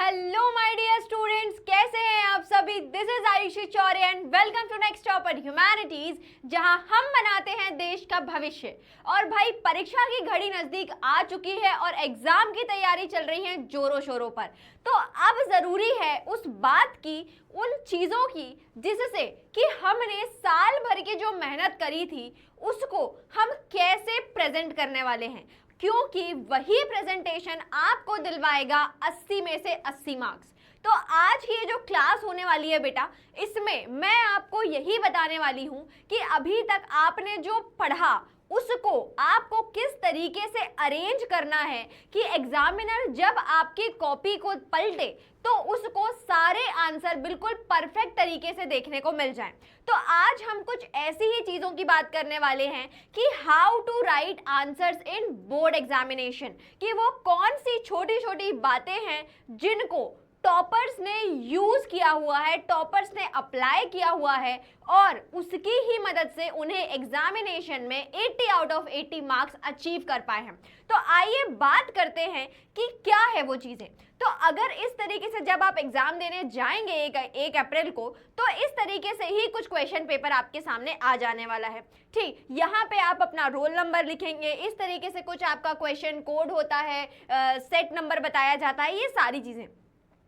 Hello my dear students, कैसे हैं आप सभी। This is Ayushi Chaure and welcome to next topper humanities, जहां हम बनाते हैं देश का भविष्य। और भाई परीक्षा की घड़ी नजदीक आ चुकी है और एग्जाम की तैयारी चल रही है जोरों शोरों पर। तो अब जरूरी है उस बात की, उन चीजों की जिससे कि हमने साल भर की जो मेहनत करी थी उसको हम कैसे प्रेजेंट करने वाले हैं, क्योंकि वही प्रेजेंटेशन आपको दिलवाएगा 80 में से 80 मार्क्स। तो आज की ये जो क्लास होने वाली है बेटा, इसमें मैं आपको यही बताने वाली हूं कि अभी तक आपने जो पढ़ा उसको आपको किस तरीके से अरेंज करना है कि एग्जामिनर जब आपकी कॉपी को पलटे तो उसको सारे आंसर बिल्कुल परफेक्ट तरीके से देखने को मिल जाए। तो आज हम कुछ ऐसी ही चीजों की बात करने वाले हैं कि how to write answers in board examination, कि वो कौन सी छोटी छोटी बातें हैं जिनको टॉपर्स ने यूज किया हुआ है, टॉपर्स ने अप्लाई किया हुआ है और उसकी ही मदद से उन्हें एग्जामिनेशन में 80 आउट ऑफ 80 मार्क्स अचीव कर पाए हैं। तो आइए बात करते हैं कि क्या है वो चीजें। तो अगर इस तरीके से जब आप एग्जाम देने जाएंगे एक अप्रैल को, तो इस तरीके से ही कुछ क्वेश्चन पेपर आपके सामने आ जाने वाला है। ठीक, यहाँ पे आप अपना रोल नंबर लिखेंगे, इस तरीके से कुछ आपका क्वेश्चन कोड होता है, सेट नंबर बताया जाता है, ये सारी चीजें।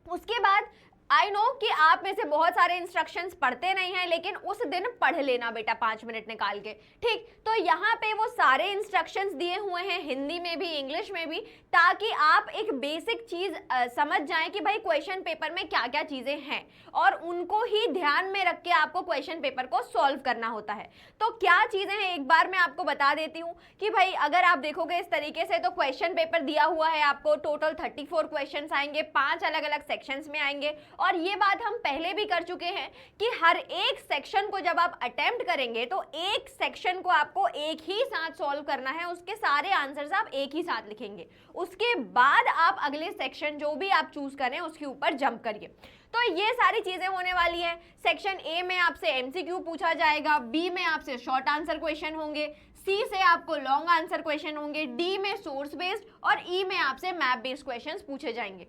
उसके बाद आई नो कि आप में से बहुत सारे इंस्ट्रक्शंस पढ़ते नहीं हैं, लेकिन उस दिन पढ़ लेना बेटा 5 मिनट निकाल के। ठीक, तो यहाँ पे वो सारे इंस्ट्रक्शंस दिए हुए हैं हिंदी में भी इंग्लिश में भी, ताकि आप एक बेसिक चीज समझ जाएं कि भाई क्वेश्चन पेपर में क्या क्या चीजें हैं और उनको ही ध्यान में रख के आपको क्वेश्चन पेपर को सॉल्व करना होता है। तो क्या चीजें हैं एक बार मैं आपको बता देती हूँ कि भाई अगर आप देखोगे इस तरीके से, तो क्वेश्चन पेपर दिया हुआ है आपको, टोटल 34 क्वेश्चन आएंगे, 5 अलग अलग सेक्शंस में आएंगे। और ये बात हम पहले भी कर चुके हैं कि हर एक सेक्शन को जब आप अटेम्प्ट करेंगे तो एक सेक्शन को आपको एक ही साथ सॉल्व करना है, उसके सारे आंसर्स आप एक ही साथ लिखेंगे। उसके बाद आप अगले सेक्शन जो भी आप चूज करें उसके ऊपर जंप करिए। तो ये सारी चीजें होने वाली हैं। सेक्शन ए में आपसे एमसीक्यू पूछा जाएगा, बी में आपसे शॉर्ट आंसर क्वेश्चन होंगे, सी से आपको लॉन्ग आंसर क्वेश्चन होंगे, डी में सोर्स बेस्ड और ई में आपसे मैप बेस्ड क्वेश्चंस पूछे जाएंगे।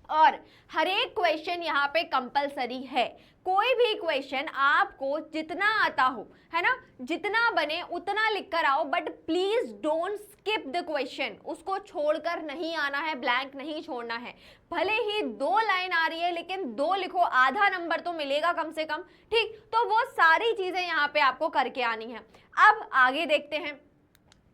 और हर एक क्वेश्चन यहाँ पे कंपलसरी है। कोई भी क्वेश्चन आपको जितना आता हो, है ना, जितना बने उतना लिख कर आओ, but please don't skip the question. उसको छोड़कर नहीं आना है, ब्लैंक नहीं छोड़ना है। भले ही 2 लाइन आ रही है लेकिन 2 लिखो, आधा नंबर तो मिलेगा कम से कम। ठीक, तो वो सारी चीजें यहाँ पे आपको करके आनी है। अब आगे देखते हैं,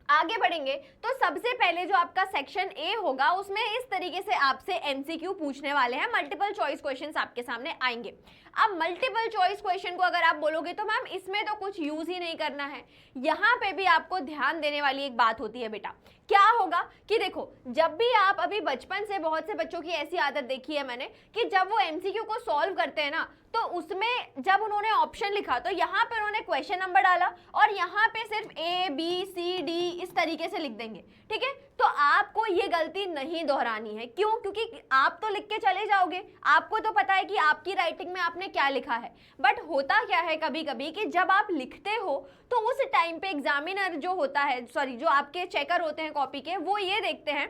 आगे बढ़ेंगे तो सबसे पहले जो आपका सेक्शन ए होगा उसमें इस तरीके से आपसे एमसीक्यू पूछने वाले हैं, मल्टीपल चॉइस क्वेश्चंस आपके सामने आएंगे। अब मल्टीपल चॉइस क्वेश्चन को अगर आप बोलोगे तो मैम इसमें तो कुछ यूज ही नहीं करना है, यहाँ पे भी आपको ध्यान देने वाली एक बात होती है बेटा। क्या होगा कि देखो, जब भी आप अभी बचपन से, बहुत से बच्चों की ऐसी आदत देखी है मैंने कि जब वो एमसीक्यू को सॉल्व करते हैं ना, तो उसमें जब उन्होंने ऑप्शन लिखा तो यहाँ पे उन्होंने क्वेश्चन नंबर डाला और यहाँ पे सिर्फ ए बी सी डी इस तरीके से लिख देंगे। ठीक है, तो आपको ये गलती नहीं दोहरानी है। क्यों? क्योंकि आप तो लिख के चले जाओगे, आपको तो पता है कि आपकी राइटिंग में आपने क्या लिखा है। बट होता क्या है कभी कभी कि जब आप लिखते हो तो उस टाइम पे एग्जामिनर जो होता है, सॉरी जो आपके चेकर होते हैं कॉपी के, वो ये देखते हैं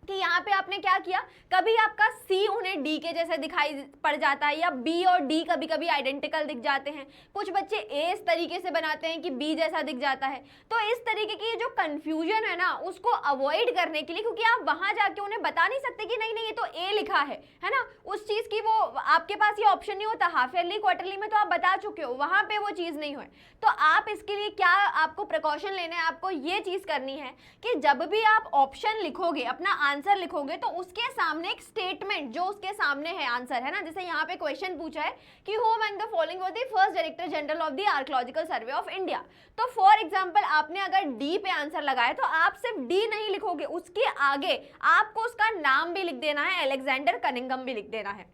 कि यहाँ पे आपने क्या किया, कभी आपका सी उन्हें डी के जैसे दिखाई पड़ जाता है या बी और डी कभी कभी आइडेंटिकल दिख जाते हैं। कुछ बच्चे ए इस तरीके से बनाते हैं कि बी जैसा दिख जाता है। तो इस तरीके की जो कंफ्यूजन है ना, उसको अवॉइड करने के लिए, क्योंकि आप वहां जाके उन्हें बता नहीं सकते कि नहीं नहीं ये तो ए लिखा है ना, उस चीज की वो आपके पास ये ऑप्शन नहीं होता। हाफ ईयरली क्वार्टरली में तो आप बता चुके हो, वहां पे वो चीज नहीं हुई। तो आप इसके लिए क्या आपको प्रिकॉशन लेना है, आपको ये चीज करनी है कि जब भी आप ऑप्शन लिखोगे, अपना आंसर लिखोगे, तो उसके सामने एक स्टेटमेंट जो उसके सामने है, आंसर है ना, जैसे यहाँ पे क्वेश्चन पूछा है कि who among the following was the first director general of the archaeological survey of India. तो फॉर एग्जांपल आपने अगर डी पे आंसर लगाया तो आप सिर्फ डी नहीं लिखोगे, उसके आगे आपको उसका नाम भी लिख देना है, अलेक्जेंडर कनिंघम भी लिख देना है।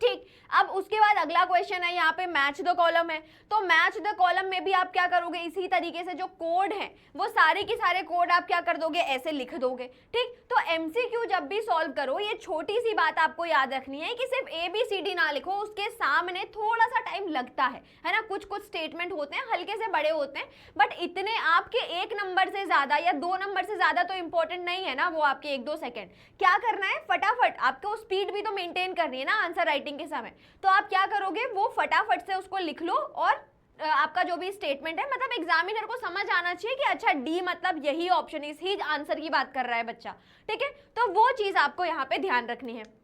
ठीक, अब उसके बाद अगला क्वेश्चन है यहाँ पे मैच द कॉलम है। तो मैच द कॉलम में भी आप क्या करोगे, इसी तरीके से जो कोड है वो सारे के सारे कोड आप क्या कर दोगे, ऐसे लिख दोगे। ठीक, तो एमसीक्यू जब भी सॉल्व करो ये छोटी सी बात आपको याद रखनी है कि सिर्फ ABCD ना लिखो, उसके सामने थोड़ा सा टाइम लगता है ना। कुछ कुछ स्टेटमेंट होते हैं हल्के से बड़े होते हैं, बट इतने आपके 1 नंबर से ज्यादा या 2 नंबर से ज्यादा तो इंपॉर्टेंट नहीं है ना, वो आपके 1-2 सेकेंड। क्या करना है, फटाफट आपको स्पीड भी तो मेंटेन करनी है ना आंसर राइटिंग के समय। तो आप क्या करोगे, वो फटाफट से उसको लिख लो और आपका जो भी स्टेटमेंट है, मतलब एग्जामिनर को समझ आना चाहिए कि अच्छा डी मतलब यही ऑप्शन, इस ही आंसर की बात कर रहा है बच्चा। ठीक है, तो वो चीज आपको यहाँ पे ध्यान रखनी है।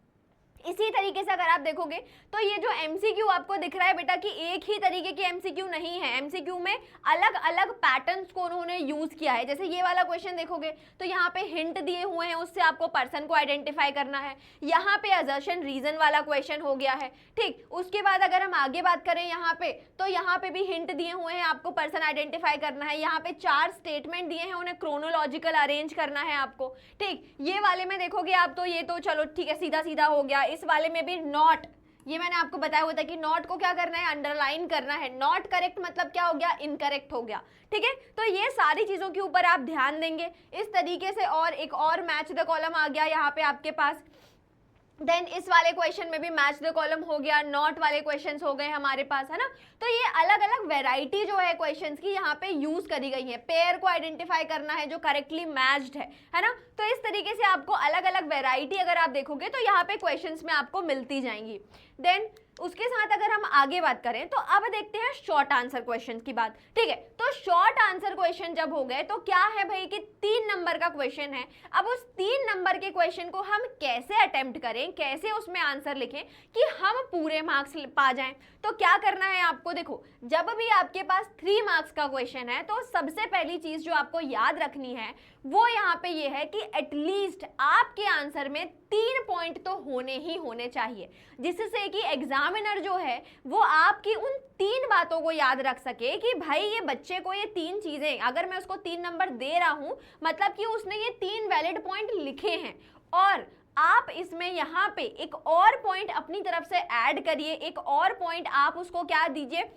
इसी तरीके से अगर आप देखोगे तो ये जो एमसीक्यू आपको दिख रहा है बेटा कि एक ही तरीके की एमसीक्यू नहीं है, एमसीक्यू में अलग अलग पैटर्न्स को उन्होंने यूज किया है। जैसे ये वाला क्वेश्चन देखोगे तो यहाँ पे हिंट दिए हुए हैं, उससे आपको पर्सन को आइडेंटिफाई करना है। यहाँ पे असर्शन रीजन वाला क्वेश्चन हो गया है। ठीक, उसके बाद अगर हम आगे बात करें यहाँ पे, तो यहाँ पे भी हिंट दिए हुए हैं, आपको पर्सन आइडेंटिफाई करना है। यहाँ पे 4 स्टेटमेंट दिए हैं, उन्हें क्रोनोलॉजिकल अरेंज करना है आपको। ठीक, ये वाले में देखोगे आप तो ये तो चलो ठीक है, सीधा सीधा हो गया। इस वाले में भी नॉट, ये मैंने आपको बताया हुआ था कि नॉट को क्या करना है, अंडरलाइन करना है। नॉट करेक्ट मतलब क्या हो गया, इनकरेक्ट हो गया। ठीक है, तो ये सारी चीजों के ऊपर आप ध्यान देंगे इस तरीके से। और एक और मैच द कॉलम आ गया यहाँ पे आपके पास। देन इस वाले क्वेश्चन में भी मैच द कॉलम हो गया, नॉट वाले क्वेश्चंस हो गए हमारे पास, है ना। तो ये अलग अलग वैरायटी जो है क्वेश्चंस की यहाँ पे यूज करी गई है। पेयर को आइडेंटिफाई करना है जो करेक्टली मैच्ड है ना। तो इस तरीके से आपको अलग अलग वैरायटी अगर आप देखोगे तो यहाँ पे क्वेश्चंस में आपको मिलती जाएंगी। देन उसके साथ अगर हम आगे बात करें तो अब देखते हैं शॉर्ट आंसर क्वेश्चन की बात। ठीक है, तो शॉर्ट आंसर क्वेश्चन जब हो गए तो क्या है भाई कि 3 नंबर का क्वेश्चन है। अब उस 3 नंबर के क्वेश्चन को हम कैसे अटेम्प्ट करें, कैसे उसमें आंसर लिखें कि हम पूरे मार्क्स पा जाएं। तो क्या करना है आपको, देखो जब भी आपके पास 3 मार्क्स का क्वेश्चन है तो सबसे पहली चीज जो आपको याद रखनी है वो यहाँ पे ये है कि एटलीस्ट आपके आंसर में 3 पॉइंट तो होने ही होने चाहिए, जिससे कि एग्जामिनर जो है वो आपकी उन 3 बातों को याद रख सके कि भाई ये बच्चे को ये 3 चीजें, अगर मैं उसको 3 नंबर दे रहा हूं मतलब कि उसने ये 3 वैलिड पॉइंट लिखे हैं। और आप इसमें यहाँ पे एक और पॉइंट अपनी तरफ से ऐड करिए, एक और पॉइंट आप उसको क्या दीजिए,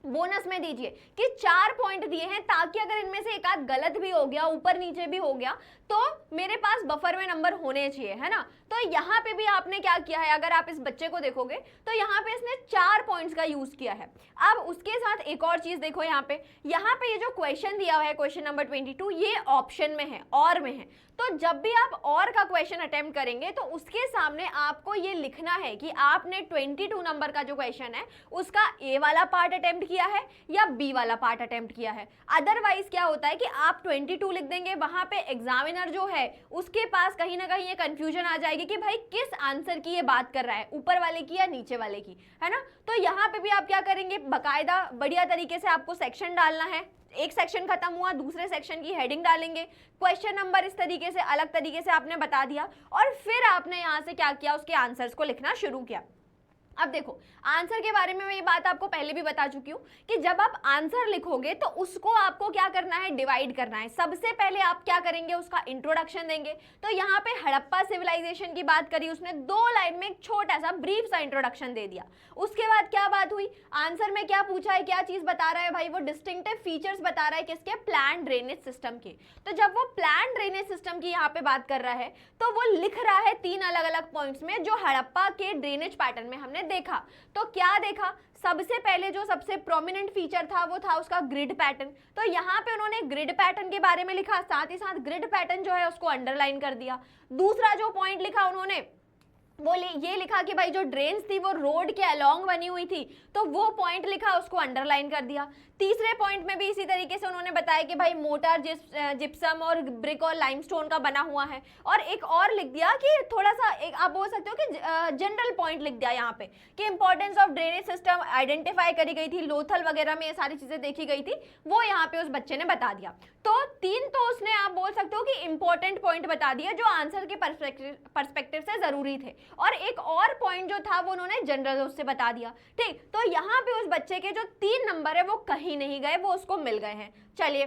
बोनस में दीजिए कि 4 पॉइंट दिए हैं, ताकि अगर इनमें से एक आध गलत भी हो गया, ऊपर नीचे भी हो गया, तो मेरे पास बफर में नंबर होने चाहिए, है ना। तो यहाँ पे भी आपने क्या किया है, अगर आप इस बच्चे को देखोगे तो यहाँ पे इसने 4 पॉइंट्स का यूज किया है। अब उसके साथ एक और चीज देखो, यहाँ पे ये जो क्वेश्चन दिया हुआ है क्वेश्चन नंबर 22, ये ऑप्शन में है, और में है। तो जब भी आप और का क्वेश्चन अटेम्प्ट करेंगे तो उसके सामने आपको ये लिखना है कि आपने 22 नंबर का जो क्वेश्चन है उसका ए वाला पार्ट अटेम्प्ट किया है या बी वाला पार्ट अटेम्प्ट किया है। अदरवाइज क्या होता है कि आप 22 लिख देंगे, वहां पे एग्जामिनर जो है उसके पास कहीं ना कहीं ये कंफ्यूजन आ जाएगी कि भाई किस आंसर की ये बात कर रहा है, ऊपर वाले की या नीचे वाले की, है ना। तो यहाँ पे भी आप क्या करेंगे, बाकायदा बढ़िया तरीके से आपको सेक्शन डालना है। एक सेक्शन खत्म हुआ, दूसरे सेक्शन की हेडिंग डालेंगे, क्वेश्चन नंबर इस तरीके से अलग तरीके से आपने बता दिया, और फिर आपने यहाँ से क्या किया, उसके आंसर्स को लिखना शुरू किया। अब देखो आंसर के बारे में मैं ये बात आपको पहले भी बता चुकी हूँ कि जब आप आंसर लिखोगे तो उसको आपको क्या करना है, डिवाइड करना है। सबसे पहले आप क्या करेंगे, उसका इंट्रोडक्शन देंगे। तो यहाँ पे हड़प्पा सिविलाइजेशन की बात करी उसने, 2 लाइन में एक छोटा सा ब्रीफ सा इंट्रोडक्शन दे दिया। उसके बाद क्या बात हुई, आंसर में क्या पूछा है, क्या चीज बता रहा है भाई, वो डिस्टिंक्टिव फीचर्स बता रहा है किसके, प्लान ड्रेनेज सिस्टम के। तो जब वो प्लान ड्रेनेज सिस्टम की यहाँ पे बात कर रहा है तो वो लिख रहा है 3 अलग अलग पॉइंट्स में जो हड़प्पा के ड्रेनेज पैटर्न में हमने देखा। तो क्या देखा, सबसे पहले जो सबसे प्रोमिनेंट फीचर था वो था उसका ग्रिड पैटर्न। तो यहाँ पे उन्होंने ग्रिड पैटर्न के बारे में लिखा, साथ ही साथ ग्रिड पैटर्न जो है उसको अंडरलाइन कर दिया। दूसरा जो पॉइंट लिखा उन्होंने वो ये लिखा कि भाई जो ड्रेन्स थी वो रोड के अलोंग बनी हुई थी, तो वो पॉइंट लिखा, उसको अंडरलाइन कर दिया। तीसरे पॉइंट में भी इसी तरीके से उन्होंने बताया कि भाई मोटार जिप्सम और ब्रिक और लाइमस्टोन का बना हुआ है। और एक और लिख दिया कि थोड़ा सा एक आप बोल सकते हो कि जनरल पॉइंट लिख दिया यहाँ पे कि importance of drainage system identify करी गई थी, लोथल वगैरह में ये सारी चीजें देखी गई थी, वो यहाँ पे उस बच्चे ने बता दिया। तो 3 तो उसने आप बोल सकते हो कि इंपॉर्टेंट पॉइंट बता दिया जो आंसर के परस्पेक्टिव से जरूरी थे, और एक और पॉइंट जो था वो उन्होंने जनरल उससे बता दिया। ठीक, तो यहाँ पे उस बच्चे के जो 3 नंबर है वो कहीं नहीं गए, वो उसको मिल गए हैं। चलिए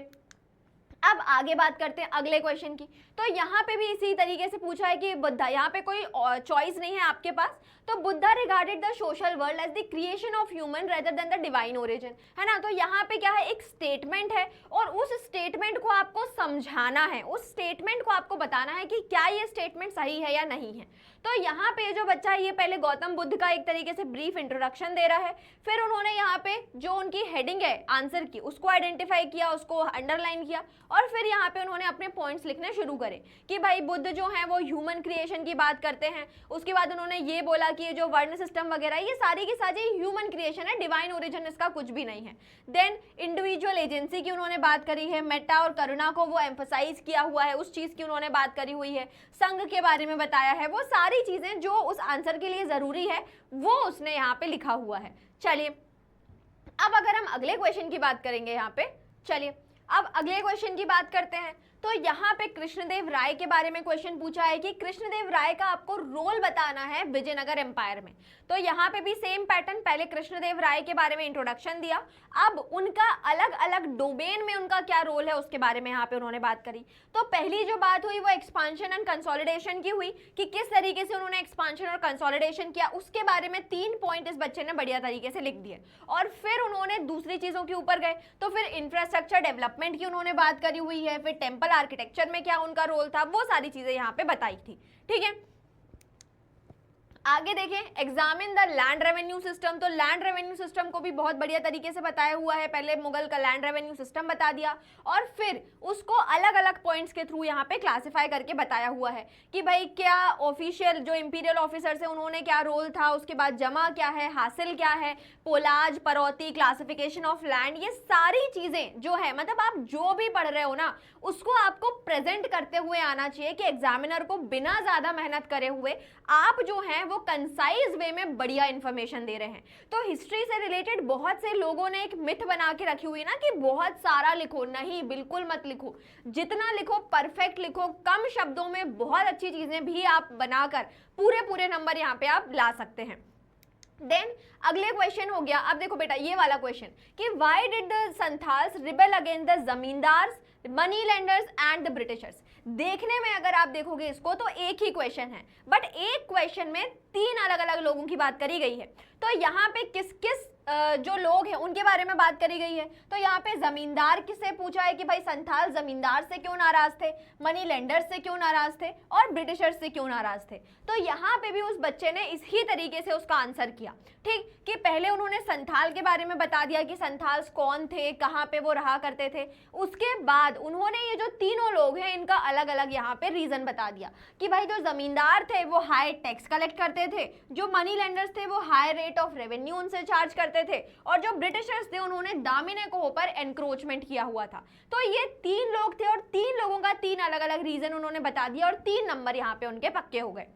अब आगे बात करते हैं अगले क्वेश्चन की। तो यहाँ पे भी इसी तरीके से पूछा है कि बुद्धा, यहाँ पे कोई चॉइस नहीं है आपके पास, तो Buddha regarded the social world as the creation of human rather than the divine origin, है ना। तो यहाँ पे क्या है, एक स्टेटमेंट है और उस स्टेटमेंट को आपको समझाना है, उस स्टेटमेंट को आपको बताना है कि क्या ये स्टेटमेंट सही है या नहीं है। तो यहाँ पे जो बच्चा है ये पहले गौतम बुद्ध का एक तरीके से ब्रीफ इंट्रोडक्शन दे रहा है, फिर उन्होंने यहाँ पे जो उनकी हेडिंग है आंसर की उसको आइडेंटिफाई किया, उसको अंडरलाइन किया, और फिर यहाँ पे उन्होंने अपने पॉइंट्स लिखने शुरू करे कि भाई बुद्ध जो है वो ह्यूमन क्रिएशन की बात करते हैं। उसके बाद उन्होंने ये बोला कि ये जो वर्ण सिस्टम वगैरह ये सारी की सारी ह्यूमन क्रिएशन है, डिवाइन ओरिजिन इसका कुछ भी नहीं है। देन इंडिविजुअल एजेंसी की उन्होंने बात करी है, मेटा और करुणा को वो एम्फसाइज किया हुआ है, उस चीज की उन्होंने बात करी हुई है, संघ के बारे में बताया है, वो सारी चीजें जो उस आंसर के लिए जरूरी है वो उसने यहाँ पे लिखा हुआ है। चलिए अब अगर हम अगले क्वेश्चन की बात करेंगे यहाँ पे, चलिए अब अगले क्वेश्चन की बात करते हैं। तो यहाँ पे कृष्णदेव राय के बारे में क्वेश्चन पूछा है कि कृष्णदेव राय का आपको रोल बताना है विजयनगर एम्पायर में। तो यहाँ पे भी सेम पैटर्न, पहले कृष्णदेव राय के बारे में इंट्रोडक्शन दिया, अब उनका अलग अलग डोमेन में उनका क्या रोल है उसके बारे में यहाँ पे उन्होंने बात करी। तो पहली जो बात हुई वो एक्सपांशन एंड कंसोलिडेशन की हुई कि किस तरीके से उन्होंने एक्सपांशन और कंसोलिडेशन किया, उसके बारे में 3 पॉइंट इस बच्चे ने बढ़िया तरीके से लिख दिए। और फिर उन्होंने दूसरी चीजों के ऊपर गए, तो फिर इंफ्रास्ट्रक्चर डेवलपमेंट की उन्होंने बात करी हुई है, फिर टेम्पल आर्किटेक्चर में क्या उनका रोल था, वो सारी चीजें यहाँ पे बताई थी। ठीक है, आगे देखें, examine the land revenue system. तो लैंड रेवेन्यू सिस्टम को भी बहुत बढ़िया तरीके से बताया हुआ है, पहले मुगल का लैंड रेवेन्यू सिस्टम बता दिया और फिर उसको अलग अलग पॉइंट्स के थ्रू यहाँ पे क्लासिफाई करके बताया हुआ है कि भाई क्या ऑफिशियल जो इंपीरियल ऑफिसर्स है उन्होंने क्या रोल था, उसके बाद जमा क्या है, हासिल क्या है, पोलाज, परौती, क्लासिफिकेशन ऑफ लैंड, ये सारी चीजें जो है, मतलब आप जो भी पढ़ रहे हो ना उसको आपको प्रेजेंट करते हुए आना चाहिए कि एग्जामिनर को बिना ज्यादा मेहनत करे हुए आप जो है वो कंसाइज वे में बढ़िया इंफॉर्मेशन दे रहे हैं। तो हिस्ट्री से रिलेटेड बहुत से लोगों ने एक मिथ बना के रखी हुई ना कि बहुत सारा लिखो, नहीं बिल्कुल मत लिखो, जितना लिखो परफेक्ट लिखो, कम शब्दों में बहुत अच्छी चीजें भी आप बनाकर पूरे नंबर यहाँ पे आप ला सकते हैं। देन अगले क्वेश्चन हो गया, अब देखो बेटा ये वाला क्वेश्चन कि why did the Santhals rebel against the zamindars, money lenders and the Britishers. देखने में अगर आप देखोगे इसको तो एक ही क्वेश्चन है, बट एक क्वेश्चन में 3 अलग अलग लोगों की बात करी गई है। तो यहाँ पे किस किस जो लोग हैं उनके बारे में बात करी गई है। तो यहाँ पे जमींदार किससे पूछा है कि भाई संथाल जमींदार से क्यों नाराज थे, मनी लेंडर से क्यों नाराज थे और ब्रिटिशर्स से क्यों नाराज थे। तो यहाँ पे भी उस बच्चे ने इसी तरीके से उसका आंसर किया, ठीक, कि पहले उन्होंने संथाल के बारे में बता दिया कि संथाल्स कौन थे, कहाँ पे वो रहा करते थे। उसके बाद उन्होंने ये जो तीनों लोग हैं इनका अलग अलग यहाँ पे रीजन बता दिया कि भाई जो जमींदार थे वो हाई टैक्स कलेक्ट करते थे, जो मनी लेंडर्स थे वो हाई रेट ऑफ रेवेन्यू उनसे चार्ज करते थे, और जो ब्रिटिशर्स थे उन्होंने दामिने को ऊपर एनक्रोचमेंट किया हुआ था। तो ये 3 लोग थे और 3 लोगों का 3 अलग अलग रीजन उन्होंने बता दिया और 3 नंबर यहाँ पे उनके पक्के हो गए।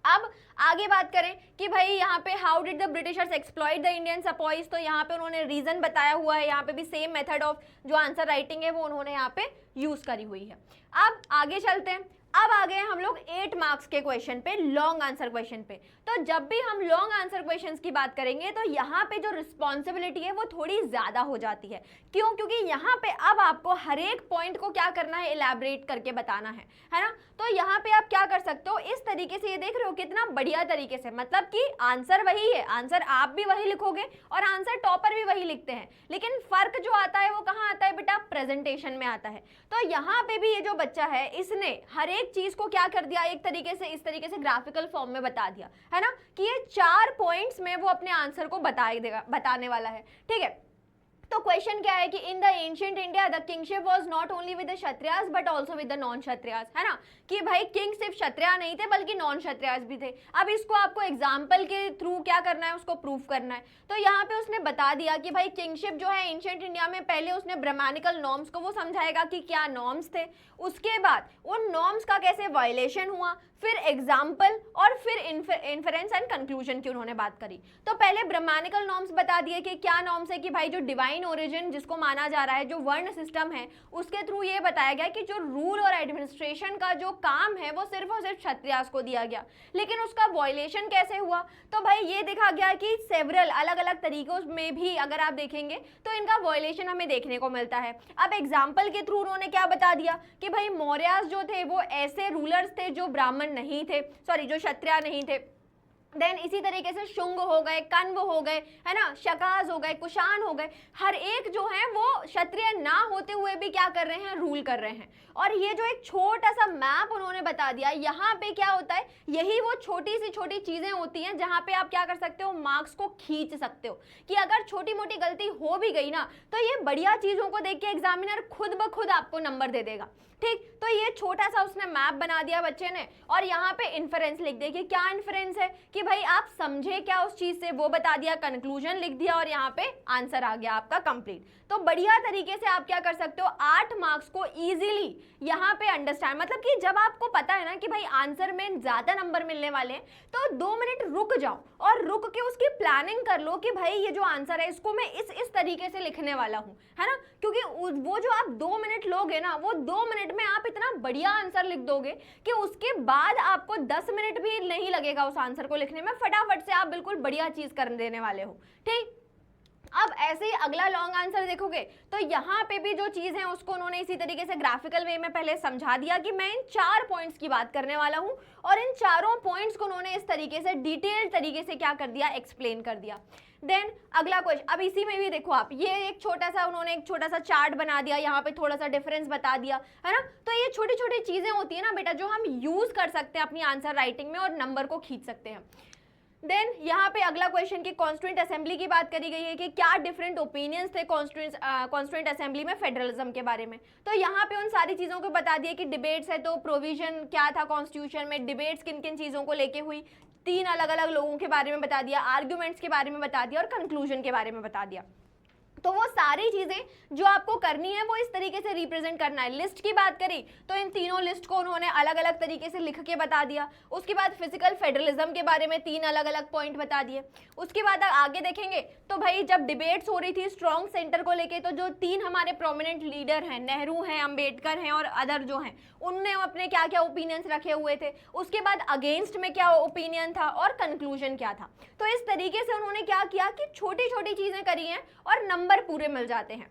अब आगे बात करें कि भाई यहाँ पे how did the Britishers exploit the Indian sepoys. तो यहाँ पे उन्होंने रीजन बताया हुआ है, यहाँ पे भी सेम मेथड ऑफ जो आंसर राइटिंग है वो उन्होंने यहाँ पे यूज करी हुई है। अब आगे चलते हैं, अब आ गए हम लोग 8 मार्क्स के क्वेश्चन पे, लॉन्ग आंसर क्वेश्चन पे। तो जब भी हम लॉन्ग आंसर क्वेश्चंस की बात करेंगे तो यहाँ पे जो रिस्पॉन्सिबिलिटी है वो थोड़ी ज्यादा हो जाती है। क्यों? क्योंकि यहाँ पे अब आपको हर एक पॉइंट को क्या करना है, इलैबोरेट करके बताना है ना। तो यहाँ पे आप क्या कर सकते हो, इस तरीके से, ये देख रहे हो कितना बढ़िया तरीके से, मतलब कि आंसर वही है, आंसर आप भी वही लिखोगे और आंसर टॉपर भी वही लिखते हैं, लेकिन फर्क जो आता है वो कहाँ आता है बेटा, प्रेजेंटेशन में आता है। तो यहाँ पे भी ये जो बच्चा है इसने हर एक चीज को क्या कर दिया, एक तरीके से, इस तरीके से ग्राफिकल फॉर्म में बता दिया है ना, कि ये 4 पॉइंट्स में वो अपने आंसर को बताने वाला है। ठीक है, तो क्वेश्चन क्या है कि in the ancient India the kingship was not only with the Kshatriyas but also with the non Kshatriyas, है ना, कि भाई किंग सिर्फ क्षत्रिय नहीं थे बल्कि नॉन क्षत्रियास भी थे। अब इसको आपको एग्जांपल के थ्रू क्या करना है, उसको प्रूव करना है। तो यहाँ पे उसने बता दिया कि भाई किंगशिप जो है एंशिएंट इंडिया में, पहले उसने ब्राह्मणिकल नॉर्म्स को वो समझाएगा कि क्या नॉर्म्स थे, उसके बाद उन नॉर्म्स का कैसे वायलेशन हुआ, फिर एग्जाम्पल और फिर इन्फरेंस एंड कंक्लूजन की उन्होंने बात करी। तो पहले ब्रह्मानिकल नॉर्म्स बता दिए कि क्या नॉर्म्स है कि भाई जो डिवाइन ओरिजिन जिसको माना जा रहा है, जो वर्ण सिस्टम है, उसके थ्रू ये बताया गया कि जो रूल और एडमिनिस्ट्रेशन का जो काम है वो सिर्फ और सिर्फ क्षत्रियास को दिया गया। लेकिन उसका वॉयलेशन कैसे हुआ, तो भाई ये देखा गया कि सेवरल अलग अलग तरीकों में भी अगर आप देखेंगे तो इनका वॉयलेशन हमें देखने को मिलता है। अब एग्जाम्पल के थ्रू उन्होंने क्या बता दिया कि भाई मौर्यास जो थे वो ऐसे रूलर्स थे जो ब्राह्मण नहीं थे, सॉरी जो क्षत्रिय नहीं थे। देन इसी तरीके से शुंग हो गए, कण्व हो गए, है ना, शकाज हो गए, कुषाण हो गए, हर एक जो है वो क्षत्रिय ना होते हुए भी क्या कर रहे हैं, रूल कर रहे हैं। और ये जो एक छोटा सा मैप उन्होंने बता दिया, यहाँ पे क्या होता है, यही वो छोटी सी छोटी चीजें होती हैं जहाँ पे आप क्या कर सकते हो, मार्क्स को खींच सकते हो कि अगर छोटी मोटी गलती हो भी गई ना तो ये बढ़िया चीजों को देख के एग्जामिनर खुद ब खुद आपको नंबर दे देगा। ठीक, तो ये छोटा सा उसने मैप बना दिया बच्चे ने, और यहाँ पे इन्फरेंस लिख दिया कि क्या इन्फरेंस है कि भाई आप समझे क्या उस चीज से, वो बता दिया, कंक्लूजन लिख दिया और यहाँ पे आंसर आ गया आपका कंप्लीट। तो बढ़िया तरीके से आप क्या कर सकते हो, 8 मार्क्स को इजीली यहाँ पे अंडरस्टैंड, मतलब कि जब आपको पता है ना कि भाई आंसर में ज्यादा नंबर मिलने वाले हैं तो 2 मिनट रुक जाओ और रुक के उसकी प्लानिंग कर लो कि भाई ये जो आंसर है इसको मैं इस तरीके से लिखने वाला हूँ, है ना, क्योंकि वो जो आप 2 मिनट लोगे ना, वो 2 मिनट में आप इतना बढ़िया आंसर लिख दोगे कि उसके बाद आपको 10 मिनट भी नहीं लगेगा उस आंसर को लिखने में, फटाफट से आप बिल्कुल बढ़िया चीज कर देने वाले हो। ठीक, अब ऐसे ही अगला लॉन्ग आंसर देखोगे तो यहाँ पे भी जो चीज है उसको उन्होंने इसी तरीके से ग्राफिकल वे में पहले समझा दिया कि मैं इन 4 पॉइंट्स की बात करने वाला हूँ, और इन चारों पॉइंट्स को उन्होंने इस तरीके से डिटेल्ड तरीके से क्या कर दिया, एक्सप्लेन कर दिया। देन अगला क्वेश्चन, अब इसी में भी देखो आप, ये एक छोटा सा उन्होंने एक छोटा सा चार्ट बना दिया, यहाँ पे थोड़ा सा डिफरेंस बता दिया, है ना। तो ये छोटी छोटी चीजें होती है ना बेटा जो हम यूज कर सकते हैं अपनी आंसर राइटिंग में और नंबर को खींच सकते हैं। देन यहाँ पे अगला क्वेश्चन की कॉन्स्टिट्यूएंट असेंबली की बात करी गई है कि क्या डिफरेंट ओपिनियंस थे कॉन्स्टिट्यूएंट असेंबली में फेडरलिज्म के बारे में। तो यहाँ पे उन सारी चीज़ों को बता दिया कि डिबेट्स है तो प्रोविजन क्या था कॉन्स्टिट्यूशन में, डिबेट्स किन किन चीज़ों को लेके हुई, 3 अलग अलग लोगों के बारे में बता दिया, आर्ग्यूमेंट्स के बारे में बता दिया और कंक्लूजन के बारे में बता दिया। तो वो सारी चीजें जो आपको करनी है वो इस तरीके से रिप्रेजेंट करना है। लिस्ट की बात करी तो इन तीनों लिस्ट को उन्होंने अलग अलग तरीके से लिख के बता दिया। उसके बाद फिजिकल फेडरलिज्म के बारे में 3 अलग अलग पॉइंट बता दिए। उसके बाद आगे देखेंगे तो भाई जब डिबेट्स हो रही थी स्ट्रॉन्ग सेंटर को लेके, तो जो 3 हमारे प्रोमिनेंट लीडर हैं, नेहरू हैं, अंबेडकर हैं और अदर जो हैं, उनने अपने क्या क्या ओपिनियंस रखे हुए थे। उसके बाद अगेंस्ट में क्या ओपिनियन था और कंक्लूजन क्या था। तो इस तरीके से उन्होंने क्या किया कि छोटी छोटी चीजें करी हैं और नंबर पूरे मिल जाते हैं।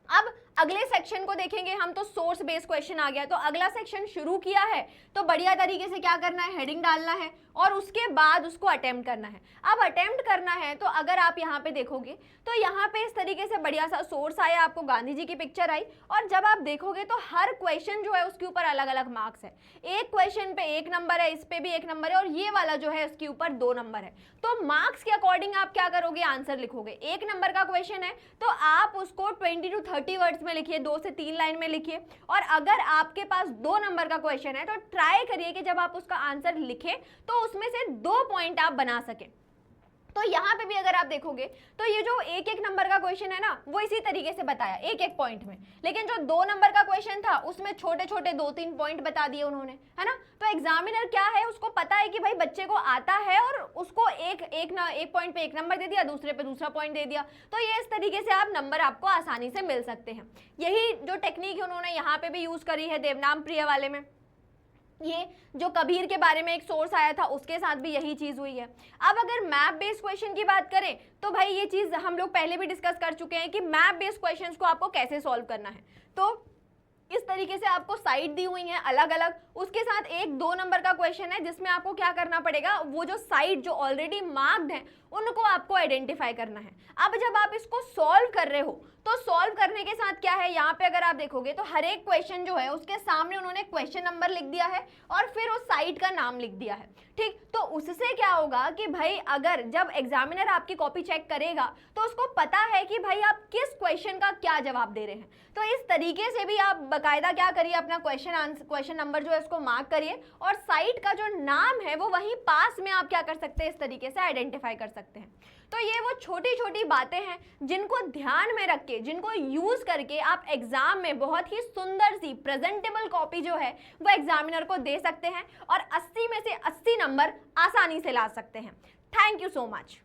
अब अगले सेक्शन को देखेंगे हम, तो सोर्स बेस्ड क्वेश्चन आ गया। तो अगला सेक्शन शुरू किया है तो बढ़िया तरीके से क्या करना है, हेडिंग डालना है और उसके बाद उसको अटेम्प्ट करना है। अब अटेम्प्ट करना है तो अगर आप यहाँ पे देखोगे तो यहाँ पे इस तरीके से बढ़िया सा सोर्स आया, आपको गांधी जी की पिक्चर आई, और जब आप देखोगे तो हर क्वेश्चन जो है उसके ऊपर अलग अलग मार्क्स है। एक क्वेश्चन पे 1 नंबर है, इस पे भी 1 नंबर है और ये वाला जो है उसके ऊपर 2 नंबर है। तो मार्क्स के अकॉर्डिंग आप क्या करोगे, आंसर लिखोगे। 1 नंबर का क्वेश्चन है तो आप उसको 20 to 30 वर्ड्स में लिखिए, 2 से 3 लाइन में लिखिए। और अगर आपके पास 2 नंबर का क्वेश्चन है तो ट्राई करिए कि जब आप उसका आंसर लिखें तो उसमें से 2 पॉइंट आप बना सकें। तो यहाँ पे भी अगर आप देखोगे तो ये जो 1-1 नंबर का क्वेश्चन है ना वो इसी तरीके से बताया 1-1 पॉइंट में, लेकिन जो 2 नंबर का क्वेश्चन था उसमें छोटे छोटे 2-3 पॉइंट बता दिए उन्होंने, है ना। तो एग्जामिनर क्या है, उसको पता है कि भाई बच्चे को आता है और उसको एक पॉइंट पे 1 नंबर दे दिया, दूसरे पे दूसरा पॉइंट दे दिया। तो ये इस तरीके से आप नंबर आपको आसानी से मिल सकते हैं। यही जो टेक्निक है उन्होंने यहाँ पे भी यूज करी है देवनाम प्रिय वाले में। ये जो कबीर के बारे में एक सोर्स आया था उसके साथ भी यही चीज हुई है। अब अगर मैप बेस्ड क्वेश्चन की बात करें तो भाई ये चीज हम लोग पहले भी डिस्कस कर चुके हैं कि मैप बेस्ड क्वेश्चंस को आपको कैसे सॉल्व करना है। तो इस तरीके से आपको साइड दी हुई हैं अलग अलग, उसके साथ 1-2 नंबर का क्वेश्चन है जिसमें आपको क्या करना पड़ेगा, वो जो साइड जो ऑलरेडी मार्क्ड हैं उनको आपको आइडेंटिफाई करना है। अब जब आप इसको सॉल्व कर रहे हो तो सॉल्व करने के साथ क्या है, यहाँ पे अगर आप देखोगे तो हर एक क्वेश्चन जो है उसके सामने उन्होंने क्वेश्चन नंबर लिख दिया है और फिर उस साइड का नाम लिख दिया है। ठीक, तो उससे क्या होगा कि भाई अगर जब एग्जामिनर आपकी कॉपी चेक करेगा तो उसको पता है कि भाई आप किस क्वेश्चन का क्या जवाब दे रहे हैं। तो इस तरीके से भी आप बकायदा क्या करिए, अपना क्वेश्चन नंबर जो है उसको मार्क करिए और साइट का जो नाम है वो वहीं पास में आप क्या कर सकते हैं, इस तरीके से आइडेंटिफाई कर सकते हैं। तो ये वो छोटी छोटी बातें हैं जिनको ध्यान में रख के, जिनको यूज करके आप एग्जाम में बहुत ही सुंदर सी प्रेजेंटेबल कॉपी जो है वो एग्जामिनर को दे सकते हैं और 80 में से 80 नंबर आसानी से ला सकते हैं। Thank you so much.